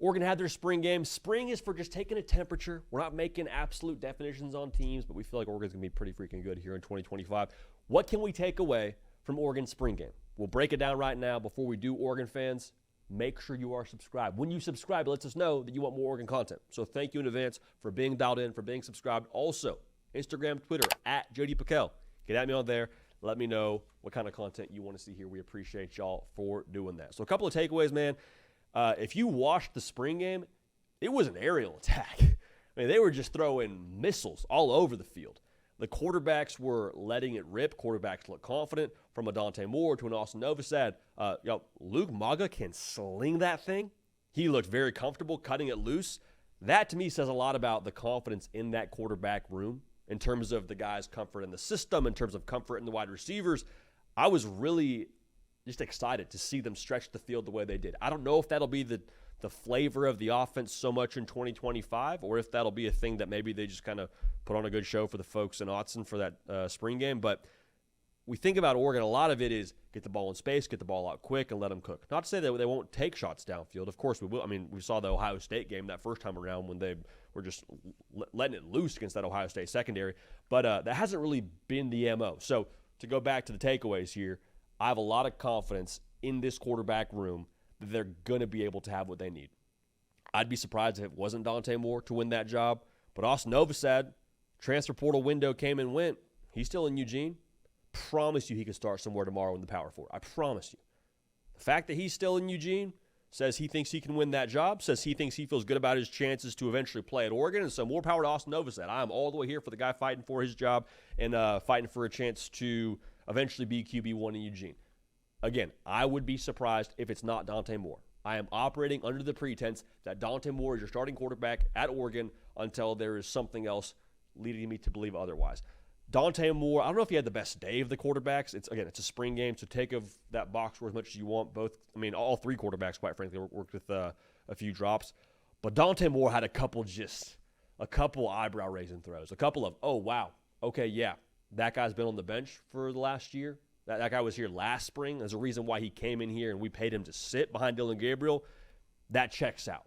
Oregon had their spring game. Spring is for just taking a temperature. We're not making absolute definitions on teams, but we feel like Oregon's going to be pretty freaking good here in 2025. What can we take away from Oregon's spring game? We'll break it down right now. Before we do, Oregon fans, make sure you are subscribed. When you subscribe, it lets us know that you want more Oregon content. So thank you in advance for being dialed in, for being subscribed. Also, Instagram, Twitter, at JD PicKell. Get at me on there. Let me know what kind of content you want to see here. We appreciate y'all for doing that. So a couple of takeaways, man. If you watched the spring game, it was an aerial attack. I mean, they were just throwing missiles all over the field. The quarterbacks were letting it rip. Quarterbacks look confident. From a Dante Moore to an Austin Novosad, Luke Maga can sling that thing. He looked very comfortable cutting it loose. That, to me, says a lot about the confidence in that quarterback room in terms of the guys' comfort in the system, in terms of comfort in the wide receivers. I was really just excited to see them stretch the field the way they did. I don't know if that'll be the flavor of the offense so much in 2025, or if that'll be a thing that maybe they just kind of put on a good show for the folks in Autzen for that spring game. But we think about Oregon, a lot of it is get the ball in space, get the ball out quick, and let them cook. Not to say that they won't take shots downfield. Of course we will. I mean, we saw the Ohio State game that first time around when they were just letting it loose against that Ohio State secondary. But that hasn't really been the MO. So to go back to the takeaways here, I have a lot of confidence in this quarterback room that they're going to be able to have what they need. I'd be surprised if it wasn't Dante Moore to win that job. But Austin Novosad, transfer portal window came and went. He's still in Eugene. Promise you he could start somewhere tomorrow in the Power Four. I promise you. The fact that he's still in Eugene says he thinks he can win that job, says he thinks he feels good about his chances to eventually play at Oregon, and so more power to Austin Novosad. I am all the way here for the guy fighting for his job and fighting for a chance to eventually be QB1 in Eugene. Again, I would be surprised if it's not Dante Moore. I am operating under the pretense that Dante Moore is your starting quarterback at Oregon until there is something else leading me to believe otherwise. Dante Moore, I don't know if he had the best day of the quarterbacks. It's a spring game, so take of that box score as much as you want. All three quarterbacks, quite frankly, worked with a few drops. But Dante Moore had a couple eyebrow-raising throws. A couple of, oh, wow, okay, yeah, that guy's been on the bench for the last year. That guy was here last spring. There's a reason why he came in here and we paid him to sit behind Dylan Gabriel. That checks out.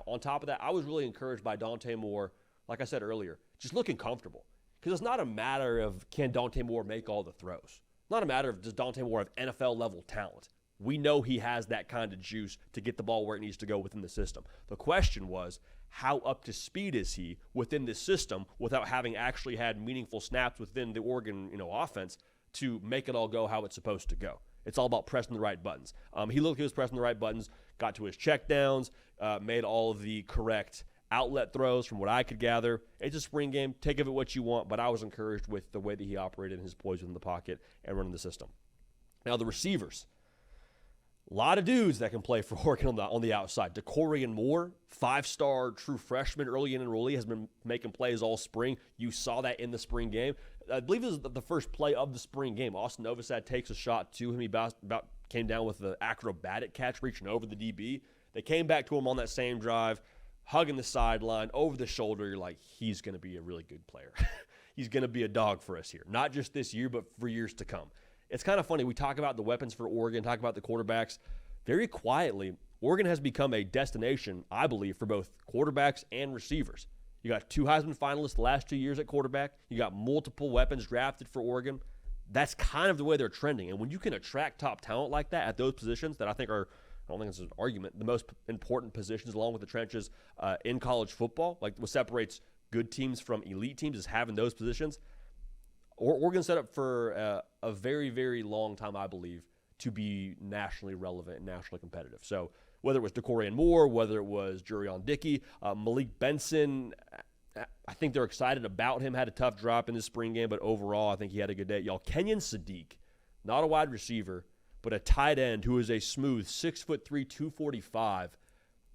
On top of that, I was really encouraged by Dante Moore, like I said earlier, just looking comfortable. Because it's not a matter of can Dante Moore make all the throws. Not a matter of does Dante Moore have NFL-level talent. We know he has that kind of juice to get the ball where it needs to go within the system. The question was, how up to speed is he within this system without having actually had meaningful snaps within the Oregon offense to make it all go how it's supposed to go. It's all about pressing the right buttons. He looked like he was pressing the right buttons, got to his check downs, made all of the correct outlet throws from what I could gather. It's a spring game. Take of it what you want, but I was encouraged with the way that he operated and his poise within the pocket and running the system. Now the receivers. A lot of dudes that can play for Oregon on the outside. DeCorian Moore, 5-star true freshman, early in enrollee, has been making plays all spring. You saw that in the spring game. I believe it was the first play of the spring game. Austin Novosad takes a shot to him. He about came down with the acrobatic catch, reaching over the DB. They came back to him on that same drive, hugging the sideline, over the shoulder. You're like, he's going to be a really good player. He's going to be a dog for us here. Not just this year, but for years to come. It's kind of funny. We talk about the weapons for Oregon, talk about the quarterbacks. Very quietly, Oregon has become a destination, I believe, for both quarterbacks and receivers. You got 2 Heisman finalists the last 2 years at quarterback. You got multiple weapons drafted for Oregon. That's kind of the way they're trending. And when you can attract top talent like that at those positions that I think are, I don't think this is an argument, the most important positions along with the trenches in college football, like what separates good teams from elite teams is having those positions. Oregon's set up for a very, very long time, I believe, to be nationally relevant and nationally competitive. So whether it was DeCorian Moore, whether it was Jurion Dickey, Malik Benson, I think they're excited about him. Had a tough drop in this spring game, but overall, I think he had a good day. Y'all, Kenyon Sadiq, not a wide receiver, but a tight end who is a smooth 6'3", 245.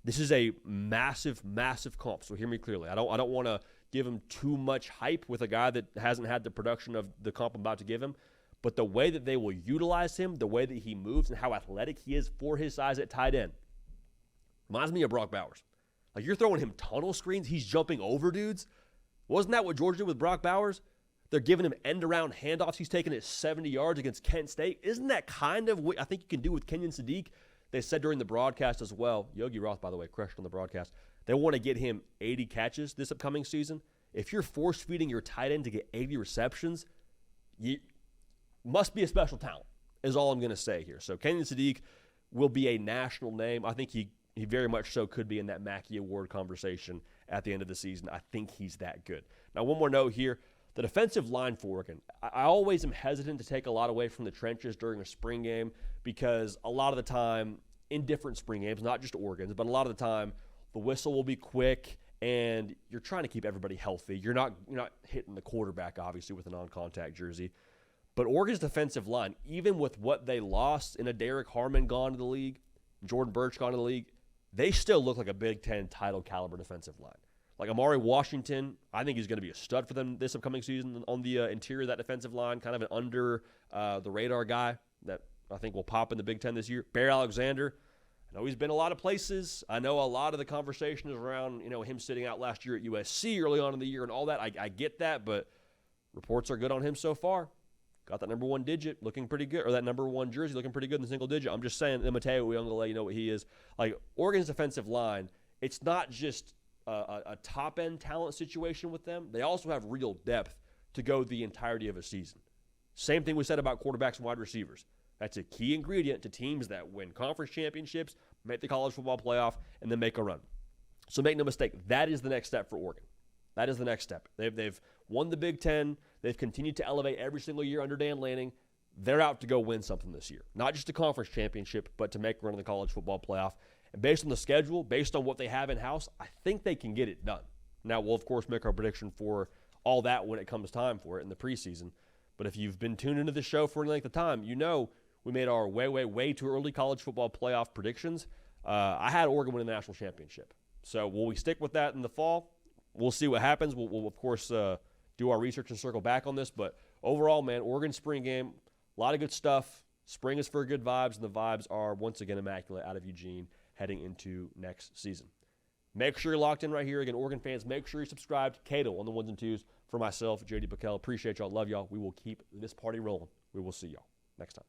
This is a massive, massive comp. So hear me clearly. I don't want to give him too much hype with a guy that hasn't had the production of the comp I'm about to give him. But the way that they will utilize him, the way that he moves, and how athletic he is for his size at tight end, reminds me of Brock Bowers. Like, you're throwing him tunnel screens. He's jumping over dudes. Wasn't that what Georgia did with Brock Bowers? They're giving him end-around handoffs. He's taking it 70 yards against Kent State. Isn't that kind of what I think you can do with Kenyon Sadiq? They said during the broadcast as well, Yogi Roth, by the way, crushed on the broadcast, they want to get him 80 catches this upcoming season. If you're force-feeding your tight end to get 80 receptions, you must be a special talent, is all I'm going to say here. So Kenyon Sadiq will be a national name. I think he very much so could be in that Mackey Award conversation at the end of the season. I think he's that good. Now, one more note here. The defensive line for Oregon, I always am hesitant to take a lot away from the trenches during a spring game because a lot of the time in different spring games, not just Oregon's, but a lot of the time the whistle will be quick and you're trying to keep everybody healthy. You're not hitting the quarterback, obviously, with a non-contact jersey. But Oregon's defensive line, even with what they lost in a Derek Harmon gone to the league, Jordan Birch gone to the league, they still look like a Big Ten title caliber defensive line. Like Amari Washington, I think he's going to be a stud for them this upcoming season on the interior of that defensive line, kind of an under the radar guy that I think will pop in the Big Ten this year. Bear Alexander, I know he's been a lot of places. I know a lot of the conversation is around him sitting out last year at USC early on in the year and all that. I get that, but reports are good on him so far. Got that number 1 digit looking pretty good, or that number 1 jersey looking pretty good in the single digit. I'm just saying, Mateo Uiagalelei, you know what he is. Like Oregon's defensive line, it's not just a top-end talent situation with them. They also have real depth to go the entirety of a season. Same thing we said about quarterbacks and wide receivers. That's a key ingredient to teams that win conference championships, make the college football playoff, and then make a run. So make no mistake, that is the next step for Oregon. That is the next step. They've won the Big Ten. They've continued to elevate every single year under Dan Lanning. They're out to go win something this year. Not just a conference championship, but to make a run in the college football playoff. And based on the schedule, based on what they have in-house, I think they can get it done. Now, we'll, of course, make our prediction for all that when it comes time for it in the preseason. But if you've been tuned into the show for any length of time, you know we made our way too early college football playoff predictions. I had Oregon win the national championship. So will we stick with that in the fall? We'll see what happens. We'll of course, do our research and circle back on this. But overall, man, Oregon spring game, a lot of good stuff. Spring is for good vibes, and the vibes are, once again, immaculate out of Eugene heading into next season. Make sure you're locked in right here. Again, Oregon fans, make sure you're subscribed. Cato on the ones and twos. For myself, JD PicKell, appreciate y'all. Love y'all. We will keep this party rolling. We will see y'all next time.